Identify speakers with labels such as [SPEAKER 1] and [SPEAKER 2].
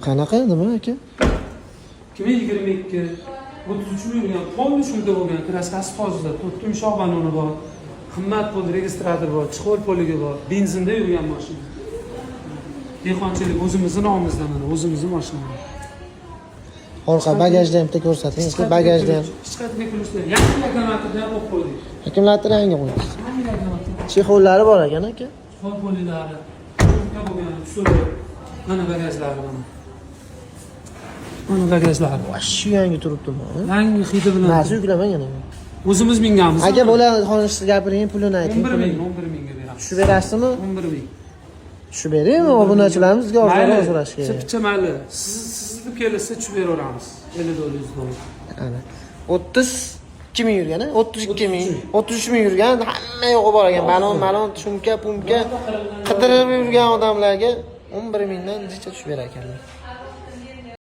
[SPEAKER 1] Qanaqa nima aka?
[SPEAKER 2] 2022 33 million polni shunga bo'lgan kraskasi hozirda to'rtta yumshoq banoni bor. Qimmat pul registrator bor, chixol poligi bor, benzinda yurgan mashina. Dehqonchilik o'zimizning nomimizdan mana o'zimizning mashina.
[SPEAKER 1] Orqa bagajda ham bitta ko'rsating. Bagajda ham.
[SPEAKER 2] Hech qayerga kulishlar. Yangi akkumulyatorda ham qo'yib qo'ydik.
[SPEAKER 1] Akkumulyator yangi qo'ydik.
[SPEAKER 2] Yangi akkumulyator.
[SPEAKER 1] Chexollari bor ekan aka.
[SPEAKER 2] Chixol polilari. Shunga bo'lgan usuli. Mana bagajlari mana. Mana bagajlari.
[SPEAKER 1] Shu yangi turibdimi?
[SPEAKER 2] Yangi hidi bilan.
[SPEAKER 1] Narsa yuklamagan aka.
[SPEAKER 2] O'zimiz minganmiz.
[SPEAKER 1] Aka bo'ladi, xonishni gapiring, pulini ayting.
[SPEAKER 2] 11 mingga beramiz.
[SPEAKER 1] Shu berasizmi?
[SPEAKER 2] 11 ming.
[SPEAKER 1] Shu beraymi? Obunachilarimizga orqaga so'rash kerak.
[SPEAKER 2] Chipcha mayli. Sizni kelsa tushib beraveramiz. 50 dollar 100 dollar.
[SPEAKER 1] Ana. 32 ming yurgan, 32 ming, 33 ming yurgan, hamma yo'g'i bor ekan. Balon, chunka, pumka qidirib yurgan odamlarga 11 mingdan necha tushib berar ekanlar.